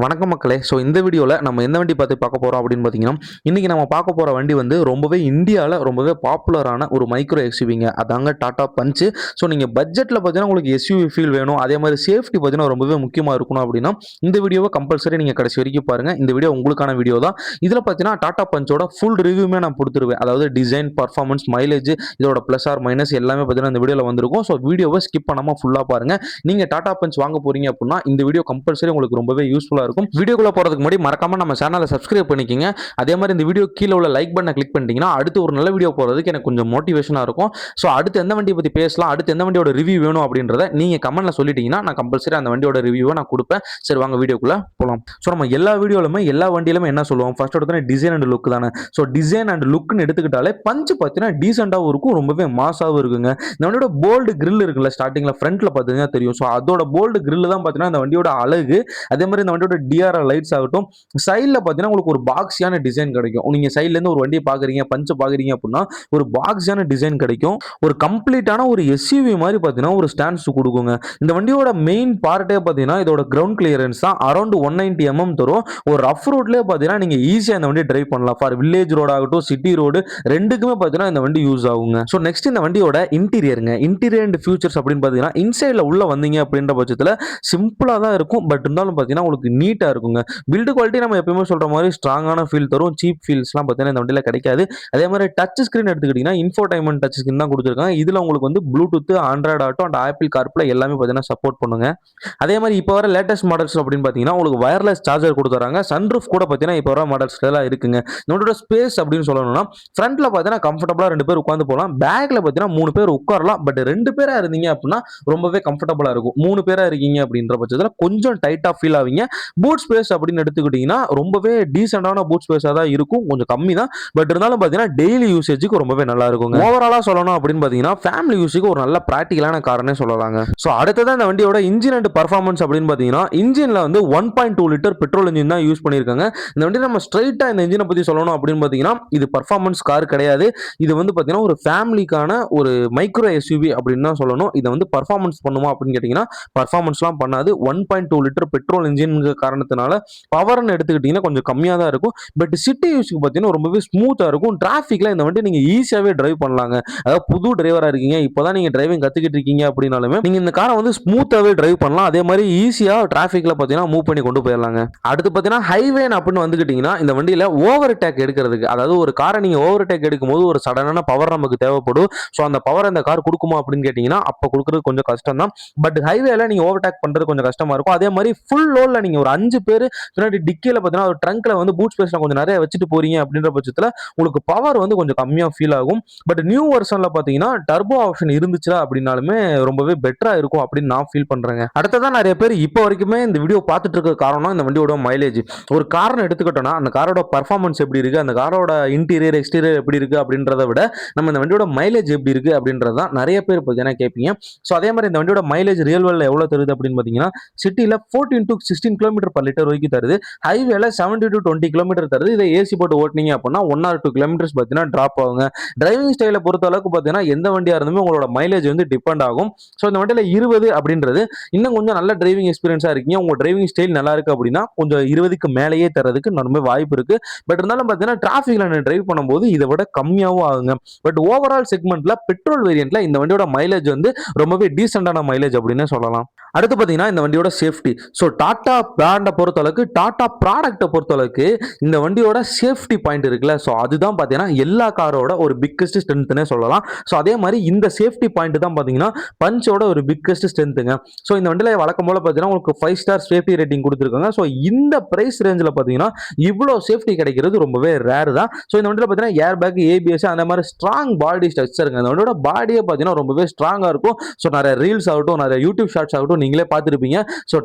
வணக்கம் மக்களே. இந்த வீடியோவில் நம்ம எந்த வண்டி பார்க்க போகிறோம் அப்படின்னு பார்த்தீங்கன்னா, இன்றைக்கி நம்ம பார்க்க போகிற வண்டி வந்து ரொம்பவே இந்தியாவில் ரொம்பவே பாப்புலரான ஒரு மைக்ரோ எஸ்யூவிங்க. அதாங்க டாடா பஞ்ச். நீங்கள் பட்ஜெட்டில் பார்த்தீங்கன்னா உங்களுக்கு எஸ்யூவி ஃபீல் வேணும், அதே மாதிரி சேஃப்டி பார்த்தீங்கன்னா ரொம்பவே முக்கியமாக இருக்கணும் அப்படின்னா இந்த வீடியோவை கம்பல்சரி நீங்கள் கடைசி வரைக்கும் பாருங்கள். இந்த வீடியோ உங்களுக்கான வீடியோ தான். இதில் பார்த்தீங்கன்னா டாடா பஞ்சோட ஃபுல் ரிவ்யூமே நான் கொடுத்துருவேன். அதாவது டிசைன், பர்ஃபார்மன்ஸ், மைலேஜ், இதோட ப்ளஸ் ஆர் மைனஸ் எல்லாமே பார்த்தீங்கன்னா இந்த வீடியோவில் வந்திருக்கும். வீடியோவை ஸ்கிப் பண்ணாமல் ஃபுல்லாக பாருங்கள். நீங்கள் டாடா பஞ்ச் வாங்க போகிறீங்க அப்படின்னா இந்த வீடியோ கம்பல்சரி உங்களுக்கு ரொம்பவே யூஸ்ஃபுல்லாக இருக்கும். வீடியோக்குள்ள போறதுக்கு முன்னாடி மறக்காம நம்ம சேனலை சப்ஸ்கிரைப் பண்ணிக்கங்க. அதே மாதிரி இந்த வீடியோ கீழே உள்ள லைக் பட்டனை கிளிக் பண்ணிட்டீங்கன்னா அடுத்து ஒரு நல்ல வீடியோ போறதுக்கு எனக்கு கொஞ்சம் மோட்டிவேஷனா இருக்கும். அடுத்து எந்த வண்டியை பத்தி பேசலாம், அடுத்து எந்த வண்டியோட ரிவ்யூ வேணும் அப்படின்றத நீங்க கமெண்ட்ல சொல்லிட்டீங்கன்னா நான் கம்பல்சரி அந்த வண்டியோட ரிவ்யூவை நான் கொடுப்பேன். சரி வாங்க வீடியோக்குள்ள போலாம். நம்ம எல்லா வீடியோலுமே எல்லா வண்டியிலுமே என்ன சொல்லுவோம், ஃபர்ஸ்ட் எடுத்தோன்னே டிசைன் அண்ட் லுக் தானே. டிசைன் அண்ட் லுக்னு எடுத்துக்கிட்டாலே பஞ்ச் பார்த்தீங்கன்னா டீசெண்டாகவும் இருக்கும், ரொம்பவே மாசாவும் இருக்குங்க. இந்த வண்டியோட போல்டு கிரில் இருக்குல்ல, ஸ்டார்டிங்ல ஃப்ரண்ட்ல பார்த்தீங்கன்னா தெரியும். அதோட போல்டு கிரில் தான் பார்த்தீங்கன்னா இந்த வண்டியோட அழகு. அதே மாதிரி இந்த வண்டியோட டிஆர்ஆர் லைட்ஸ் ஆகட்டும், சைடில் பார்த்தீங்கன்னா உங்களுக்கு ஒரு பாக்ஸியான டிசைன் கிடைக்கும். நீங்கள் சைட்லேருந்து ஒரு வண்டியை பார்க்குறீங்க, பஞ்சை பார்க்குறீங்க அப்படின்னா ஒரு பாக்ஸியான டிசைன் கிடைக்கும். ஒரு கம்ப்ளீட்டான ஒரு எஸ்யூவி மாதிரி பார்த்தீங்கன்னா ஒரு ஸ்டாண்ட்ஸ் கொடுக்குங்க. இந்த வண்டியோட மெயின் பார்ட்டே பார்த்தீங்கன்னா இதோட கிரவுண்ட் கிளியரன்ஸ் தான். அரௌண்ட் 190 mm தரும். ஒரு ரஃப் ரோட்லேயே பார்த்தீங்கன்னா நீங்கள் ஈஸியாக இந்த வண்டியை டிரைவ் பண்ணலாம். ஃபார் வில்லேஜ் ரோடு ஆகட்டும், சிட்டி ரோடு, ரெண்டுக்குமே பார்த்தீங்கன்னா இந்த வண்டி யூஸ் ஆகுங்க. நெக்ஸ்ட் இந்த வண்டியோட இன்டீரியருங்க. இன்டீரியர் அண்ட் ஃபியூச்சர்ஸ் அப்படின்னு பார்த்தீங்கன்னா இன்சைடில் உள்ள வந்தீங்க அப்படின்ற பட்சத்தில் சிம்பிளாக தான் இருக்கும். பட் இருந்தாலும் பார்த்தீங்கன்னா உங்களுக்கு நீட்டாக இருக்குங்க. பில்டு குவாலிட்டி நம்ம எப்பயுமே சொல்ற மாதிரி ஸ்ட்ராங்கான ஃபீல் தரும். சீப் ஃபீல்ஸ்லாம் பார்த்தீங்கன்னா இந்த வண்டியில் கிடைக்காது. அதே மாதிரி டச் ஸ்கிரீன் எடுத்துக்கிட்டிங்கன்னா இன்ஃபோடைன்மெண்ட் டச் ஸ்கிரீன் தான் கொடுத்துருக்காங்க. இதில் உங்களுக்கு வந்து Bluetooth, Android auto and apple CarPlay எல்லாமே பார்த்தீங்கன்னா சப்போர்ட் பண்ணுங்க. அதே மாதிரி இப்போ வர லேட்டஸ்ட் மாடல்ஸ் அப்படின்னு பார்த்தீங்கன்னா உங்களுக்கு வயர்லெஸ் சார்ஜர் கொடுத்துறாங்க. சன்ரூஃப் கூட பார்த்தீங்கன்னா இப்போ வர மாடல்ஸ்லாம் இருக்குங்க. இதோட ஸ்பேஸ் அப்படின்னு சொல்லணும்னா ஃப்ரண்ட்ல பார்த்தீங்கன்னா கம்ஃபர்டபுளாக 2 பேர் உட்காந்து போகலாம். பேக்ல பார்த்தீங்கன்னா 3 பேர் உட்காரலாம். பட் 2 பேரா இருந்தீங்க அப்படின்னா ரொம்பவே கம்ஃபர்டபுளாக இருக்கும். 3 பேரா இருக்கீங்க அப்படின்ற பட்சத்தில் கொஞ்சம் டைட்டாக ஃபீல் ஆவீங்க. பூட் ஸ்பேஸ் அப்படின்னு எடுத்துக்கிட்டீங்கன்னா ரொம்பவே டீசென்டான பூட் ஸ்பேஸாக தான் இருக்கும். கொஞ்சம் கம்மி தான். பட் இருந்தாலும் பார்த்தீங்கன்னா டெய்லி யூசேஜுக்கு ரொம்பவே நல்லா இருக்குங்க. ஓவராலாக சொல்லணும் அப்படின்னு பார்த்தீங்கன்னா ஃபேமிலி யூஸுக்கு ஒரு நல்ல ப்ராக்டிகலான காரணே சொல்லலாங்க. அடுத்ததான் இந்த வண்டியோட இன்ஜின் அண்ட் பர்ஃபார்மன்ஸ் அப்படின்னு பார்த்தீங்கன்னா இன்ஜினில் வந்து 1.2 லிட்டர் பெட்ரோல் இன்ஜின் தான் யூஸ் பண்ணியிருக்காங்க. இந்த வண்டி நம்ம ஸ்ட்ரைட்டாக இந்த இன்ஜினை பற்றி சொல்லணும் அப்படின்னு பார்த்தீங்கன்னா இது பர்ஃபார்மன்ஸ் கார் கிடையாது. இது வந்து பார்த்தீங்கன்னா ஒரு ஃபேமிலிக்கான ஒரு மைக்ரோ எஸ்யூவி அப்படின்னு தான் சொல்லணும். இதை வந்து பர்ஃபார்மன்ஸ் பண்ணுமா அப்படின்னு கேட்டிங்கன்னா பர்ஃபார்மன்ஸ்லாம் பண்ணாது. 1.2 லிட்டர் பெட்ரோல் இன்ஜின் காரணத்தினால பவர்னு எடுத்துக்கிட்டீங்கன்னா கொஞ்சம் கம்மியாக தான் இருக்கும். பட் சிட்டி யூஸ்க்கு பார்த்தீங்கன்னா ரொம்பவே ஸ்மூத்தாக இருக்கும். டிராஃபிக்ல இந்த வண்டி நீங்கள் ஈஸியாகவே டிரைவ் பண்ணலாங்க. அதாவது புது டிரைவராக இருக்கீங்க, இப்போதான் நீங்கள் டிரைவிங் கற்றுக்கிட்டு இருக்கீங்க அப்படின்னாலுமே நீங்கள் இந்த காரை வந்து ஸ்மூத்தாகவே டிரைவ் பண்ணலாம். அதே மாதிரி ஈஸியாக டிராஃபிக்ல பார்த்தீங்கன்னா மூவ் பண்ணி கொண்டு போயிடலாங்க. அடுத்து பார்த்தீங்கன்னா ஹைவேன் அப்படின்னு வந்துக்கிட்டீங்கன்னா இந்த வண்டியில் ஓவர் டேக் எடுக்கிறதுக்கு, அதாவது ஒரு காரை நீங்கள் ஓவர் டேக் எடுக்கும்போது ஒரு சடனான பவர் நமக்கு தேவைப்படும். அந்த பவர் அந்த கார் கொடுக்குமா அப்படின்னு கேட்டிங்கன்னா அப்போ கொடுக்குறது கொஞ்சம் கஷ்டம் தான். பட் ஹைவேல நீங்கள் ஓவர் டேக் பண்ணுறது கொஞ்சம் கஷ்டமாக இருக்கும். அதே மாதிரி ஃபுல் லோடில் நீங்கள் ஒரு 5 பேர் பின்னாடி டிக்கியில் பார்த்தீங்கன்னா ஒரு ட்ரங்க்ல வந்து பூட் ஸ்பேஸ்ல கொஞ்சம் நிறைய வச்சுட்டு போறீங்க அப்படின்ற பட்சத்தில் உங்களுக்கு பவர் வந்து கொஞ்சம் கம்மியாக ஃபீல் ஆகும். பட் நியூ வெர்ஷன்ல பார்த்தீங்கன்னா டர்போ ஆப்ஷன் இருந்துச்சு அப்படின்னாலுமே ரொம்பவே பெட்டரா இருக்கும் அப்படின்னு நான் ஃபீல் பண்றேங்க. அடுத்ததான் நிறைய பேர் இப்போ வரைக்குமே இந்த வீடியோ பார்த்துட்டு இருக்க காரணம் இந்த வண்டியோட மைலேஜ். ஒரு காரணம் எடுத்துக்கிட்டோம்னா அந்த காரோட பர்ஃபார்மன்ஸ் எப்படி இருக்கு, அந்த காரோட இன்டீரியர் எக்ஸ்டீரியர் எப்படி இருக்கு அப்படின்றத விட நம்ம இந்த வண்டியோட மைலேஜ் எப்படி இருக்கு அப்படின்றதான் நிறைய பேர் பார்த்தீங்கன்னா கேட்பீங்க. அதே மாதிரி இந்த வண்டியோட மைலேஜ் ரியல் வேல்ல எவ்வளவு தருது அப்படின்னு பார்த்தீங்கன்னா சிட்டியில் 14 to 16 கிலோமீட்டர் பர் லிட்டர் வரைக்கும் தருது. ஹைவேல 70 to 20 கிலோமீட்டர் தருது. இதை ஏசி போட்டு ஓட்டினீங்க அப்படின்னா 1 or 2 கிலோமீட்டர்ஸ் பார்த்தீங்கன்னா டிராப் ஆகுங்க. டிரைவிங் ஸ்டைலை பொறுத்த அளவுக்கு பார்த்தீங்கன்னா எந்த வண்டியா இருந்தாலுமே உங்களோட மைலேஜ் வந்து டிபெண்ட் ஆகும். இந்த வண்டியில 20 அப்படின்றது இன்னும் கொஞ்சம் நல்ல டிரைவிங் எக்ஸ்பீரியன்ஸா இருக்கீங்க, உங்க டிரைவிங் ஸ்டைல் நல்லா இருக்கு அப்படின்னா கொஞ்சம் 20க்கு மேலேயே தரதுக்கு ரொம்ப வாய்ப்பு இருக்கு. பட் இருந்தாலும் பார்த்தீங்கன்னா டிராஃபிக்ல டிரைவ் பண்ணும்போது இதை விட கம்மியாகவும் ஆகுங்க. பட் ஓவரால் செக்மெண்ட்ல பெட்ரோல் வேரியன்ட்ல இந்த வண்டியோட மைலேஜ் வந்து ரொம்பவே டீசென்டான மைலேஜ் அப்படின்னு சொல்லலாம். அடுத்து பார்த்தீங்கன்னா இந்த வண்டியோட சேஃப்டி. டாடா பிராண்டை பொறுத்தளவுக்கு, டாடா ப்ராடக்ட்டை பொறுத்தளவுக்கு இந்த வண்டியோட சேஃப்டி பாயிண்ட் இருக்குல்ல, அதுதான் பார்த்தீங்கன்னா எல்லா காரோட ஒரு பிக்கஸ்ட் ஸ்ட்ரென்த்னே சொல்லலாம். அதே மாதிரி இந்த சேஃப்டி பாயிண்ட் தான் பார்த்தீங்கன்னா பஞ்சோட ஒரு பிக்கஸ்ட் ஸ்ட்ரென்த்துங்க. இந்த வண்டியில் வழக்கம் போல பார்த்தீங்கன்னா உங்களுக்கு 5 ஸ்டார் சேஃப்டி ரேட்டிங் கொடுத்துருக்காங்க. இந்த பிரைஸ் ரேஞ்சில் பார்த்தீங்கன்னா இவ்வளோ சேஃப்டி கிடைக்கிறது ரொம்பவே ரேர் தான். இந்த வண்டியில் பார்த்தீங்கன்னா ஏர் பேக், ஏபிஎஸ் அந்த மாதிரி ஸ்ட்ராங் பாடி ஸ்ட்ரக்சருங்க. இந்த வண்டியோட பாடியே பார்த்தீங்கன்னா ரொம்பவே ஸ்ட்ராங்காக இருக்கும். நிறைய ரீல்ஸ் ஆகட்டும், நிறைய யூடியூப் ஷார்ட்ஸ் ஆகட்டும் நீங்களே பார்த்துருப்பீங்க.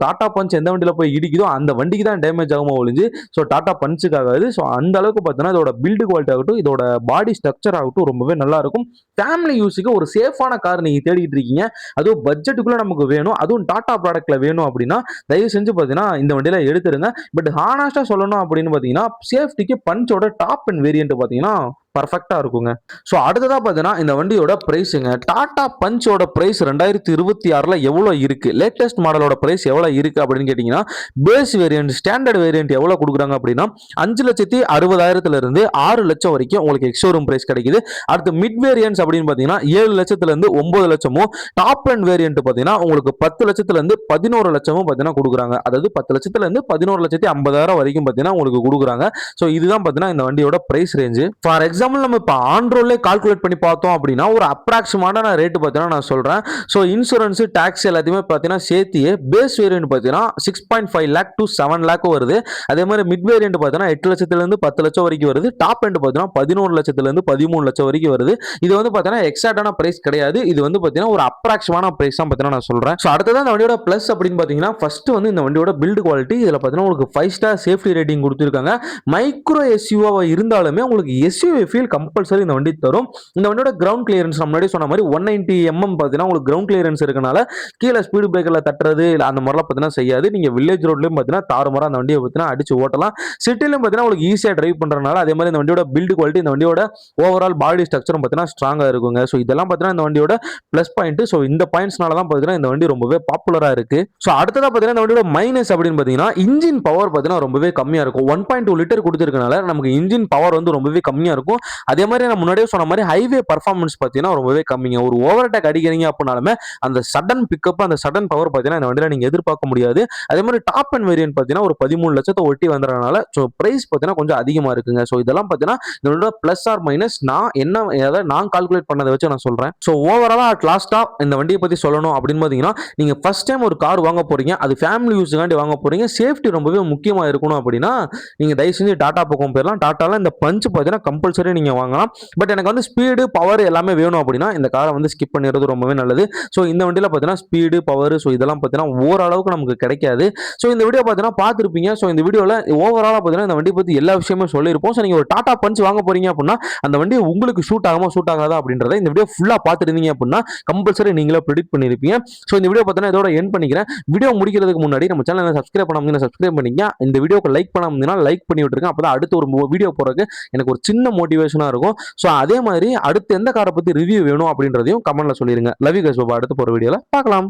டாடா பஞ்ச் எந்த வண்டியில் போய் இடிக்குதோ அந்த வண்டிக்கு தான் டேமேஜ் ஆகுமோ ஒழிஞ்சு டாடா பஞ்சுக்கு ஆகாது. அந்த அளவுக்கு பார்த்தீங்கன்னா இதோட பில்டு குவாலிட்டி ஆகட்டும், இதோட பாடி ஸ்ட்ரக்சர் ஆகட்டும் ரொம்பவே நல்லா இருக்கும். ஃபேமிலி யூஸுக்கு ஒரு சேஃபான கார் நீங்க தேடிட்டு இருக்கீங்க, அதுவும் பட்ஜெட்டுக்குள்ள நமக்கு வேணும், அதுவும் டாடா ப்ராடக்ட்ல வேணும் அப்படின்னா தயவு செஞ்சு பார்த்தீங்கன்னா இந்த வண்டியில எடுத்துருங்க. பட் ஹானஸ்டா சொல்லணும் அப்படின்னு பார்த்தீங்கன்னா சேஃப்டிக்கு பஞ்சோட டாப் அண்ட் வேரியன்ட் பார்த்தீங்கன்னா பர்ஃபெக்டா இருக்குங்க. ஸோ அடுத்ததா பார்த்தீங்கன்னா இந்த வண்டியோட பிரைஸுங்க. டாடா பஞ்சோட பிரைஸ் 2026ல எவ்வளோ இருக்கு? லேட்டஸ்ட் மாடலோட பிரைஸ் எவ்வளோ இருக்கு அப்படின்னு கேட்டீங்கன்னா, பேஸ் வேரியன்ட், ஸ்டாண்டர்ட் வேரியன்ட் எவ்வளோ குடுக்குறாங்க அப்படின்னா 5,60,000 இருந்து 6 லட்சம் வரைக்கும் உங்களுக்கு எக்ஸ்ஷோரூம் பிரைஸ் கிடைக்குது. அடுத்து மிட் வேரியன்ட்ஸ் அப்படின்னு பார்த்தீங்கன்னா 7 லட்சத்துல இருந்து 9 லட்சமும், டாப் அண்ட் வேரியன்ட் பார்த்தீங்கன்னா உங்களுக்கு 10 லட்சத்துல இருந்து 11 லட்சமும் பார்த்தீங்கன்னா குடுக்குறாங்க. அதாவது 10 லட்சத்துல இருந்து 11,50,000 வரைக்கும் பார்த்தீங்கன்னா உங்களுக்கு குடுக்குறாங்க. ஸோ இதுதான் பார்த்தீங்கன்னா இந்த வண்டியோட பிரைஸ் ரேஞ்சு. ஃபார் எக்ஸாம்பிள் நம்ம இப்போ ஆன் ரோட்லேயே கால்குலேட் பண்ணி பார்த்தோம் அப்படின்னா ஒரு அப்ராக்சிமேட்டான ரேட்டு பார்த்தீங்கன்னா நான் சொல்கிறேன். ஸோ இன்சூரன்ஸ், டாக்ஸ் எல்லாத்தையுமே பார்த்தீங்கன்னா சேர்த்தியே பேஸ் வேரியன்ட் பார்த்தீங்கன்னா 6.5 லேக் டு 7 லேக் வருது. அதே மாதிரி மிட் வேரியன்ட் பார்த்தீங்கன்னா 8 லட்சத்துலேருந்து 10 லட்சம் வரைக்கும் வருது. டாப் எண்ட் பார்த்தீங்கன்னா 11 லட்சத்துலேருந்து 13 லட்சம் வரைக்கும் வருது. இது வந்து பார்த்தீங்கன்னா எக்ஸாக்டான பிரைஸ் கிடையாது. இது வந்து பார்த்தீங்கன்னா ஒரு அப்ராக்சிமான பிரைஸ் தான் பார்த்தீங்கன்னா நான் சொல்கிறேன். ஸோ அடுத்ததான் இந்த வண்டியோட ப்ளஸ் அப்படின்னு பார்த்தீங்கன்னா ஃபர்ஸ்ட் வந்து இந்த வண்டியோட பில்டு குவாலிட்டி. இதில் பார்த்தீங்கன்னா உங்களுக்கு 5 ஸ்டார் சேஃப்டி ரேட்டிங் கொடுத்துருக்காங்க. மைக்ரோ எஸ்யூவாக இருந்தாலுமே உங்களுக்கு எஸ்யூவி ஃபீல் கம்பல்சரி இந்த வண்டி தரும். இந்த வண்டியோட கிரவுண்ட் கிளியரன்ஸ் நம்ம முன்னாடி சொன்ன மாதிரி 190 mm பார்த்தீங்கன்னா உங்களுக்கு கிரவுண்ட் கிளியரன்ஸ் இருக்கனால கீழே ஸ்பீடு பிரேக்கர்ல தட்டுறது இல்லை அந்த மாதிரிலாம் பார்த்தீங்கன்னா செய்யாது. நீங்க வில்லேஜ் ரோட்லயும் பார்த்தீங்கன்னா தாறுமாறா அந்த வண்டியை பார்த்தீங்கன்னா அடிச்சு ஓட்டலாம். சிட்டிலும் பார்த்தீங்கன்னா உங்களுக்கு ஈஸியாக டிரைவ் பண்றதுனால அதே மாதிரி இந்த வண்டியோட பில்டு குவாலிட்டி, இந்த வண்டியோட ஓவரால் பாடி ஸ்ட்ரக்சரும் பார்த்தீங்கன்னா ஸ்ட்ராங்கா இருக்குங்க. ஸோ இதெல்லாம் பார்த்தீங்கன்னா இந்த வண்டியோட பிளஸ் பாயிண்ட். ஸோ இந்த பாயிண்ட்ஸ்னால தான் பார்த்தீங்கன்னா இந்த வண்டி ரொம்பவே பாப்புலரா இருக்கு. ஸோ அடுத்ததா பார்த்தீங்கன்னா இந்த வண்டியோட மைனஸ் அப்படின்னு பார்த்தீங்கன்னா இன்ஜின் பவர் பார்த்தீங்கன்னா ரொம்பவே கம்மியா இருக்கும். 1.2 லிட்டர் கொடுத்துருக்கனால நமக்கு இன்ஜின் பவர் வந்து ரொம்பவே கம்மியா இருக்கும். அதே மாதிரி நான் முன்னாடியே சொன்ன மாதிரி ஹைவே பர்ஃபார்மன்ஸ் பார்த்தீங்கன்னா ரொம்பவே கம்மிங்க. ஒரு ஓவர்டேக் அடிக்கிறீங்க அப்படின்னாலுமே அந்த சடன் பிக்கப், அந்த சடன் பவர் பார்த்தீங்கன்னா இந்த வண்டியில நீங்க எதிர்பார்க்க முடியாது. அதே மாதிரி டாப் அண்ட் வேரியன்ட் பார்த்தீங்கன்னா ஒரு 13 லட்சத்தை ஒட்டி வந்துறதுனால ஸோ பிரைஸ் பார்த்தீங்கன்னா கொஞ்சம் அதிகமா இருக்குங்க. ஸோ இதெல்லாம் பார்த்தீங்கன்னா இதோட பிளஸ் ஆர் மைனஸ் நான் கால்குலேட் பண்ணதை வச்சு நான் சொல்றேன். ஸோ ஓவராலா அட் லாஸ்டா இந்த வண்டியை பத்தி சொல்லணும் அப்படின்னு பார்த்தீங்கன்னா, நீங்க ஃபர்ஸ்ட் டைம் ஒரு கார் வாங்க போறீங்க, அது ஃபேமிலி யூஸுக்காண்டி வாங்க போறீங்க, சேஃப்டி ரொம்பவே முக்கியமா இருக்கணும் அப்படின்னா நீங்க தயவு செஞ்சு டாடா பக்கம் போயிடலாம். டாட்டால இந்த பஞ்ச் பார்த்தீங்கன்னா கம்பல்சரி நீங்க வாங்கலாம். பட் எனக்கு வந்து ஸ்பீடு, பவர் எல்லாமே வேணும் அப்படின்னா இந்த காரை வந்து ஸ்கிப் பண்ணிடுறது ரொம்பவே நல்லது. ஸோ இந்த வண்டியில் பார்த்தீங்கன்னா ஸ்பீடு, பவர், ஸோ இதெல்லாம் பார்த்தீங்கன்னா ஓரளவுக்கு நமக்கு கிடைக்காது. ஸோ இந்த வீடியோ பார்த்தீங்கன்னா பார்த்துருப்பீங்க. ஸோ இந்த வீடியோவில் ஓவராலாக பார்த்தீங்கன்னா இந்த வண்டி பற்றி எல்லா விஷயமே சொல்லியிருப்போம். ஸோ நீங்கள் ஒரு டாடா பஞ்ச் வாங்க போறீங்க அப்படின்னா அந்த வண்டி உங்களுக்கு ஷூட் ஆகாம ஷூட் ஆகாதா அப்படின்றத இந்த வீடியோ ஃபுல்லாக பார்த்துருந்தீங்க அப்படின்னா கம்பல்சரி நீங்களே ப்ரெடிக்ட் பண்ணியிருப்பீங்க. ஸோ இந்த வீடியோ பார்த்தீங்கன்னா இதோட எண்ட் பண்ணிக்கிறேன். வீடியோ முடிக்கிறதுக்கு முன்னாடி நம்ம சேனலை சப்ஸ்கிரைப் பண்ணாமல் சப்ஸ்கிரைப் பண்ணிங்க. இந்த வீடியோக்கு லைக் பண்ணாமல் லைக் பண்ணி விட்டுருங்க. அப்போ தான் அடுத்து ஒரு வீடியோ போறதுக்கு எனக்கு ஒரு சின்ன மோட்டிவேஷனாக இருக்கும். ஸோ அதே மாதிரி அடுத்து எந்த காரை பற்றி ரிவ்யூ வேணும் அப்படின்றதையும் கமெண்ட்ல சொல்லிருங்க. Love you guys. அடுத்து போகிற வீடியோவில் பார்க்கலாம்.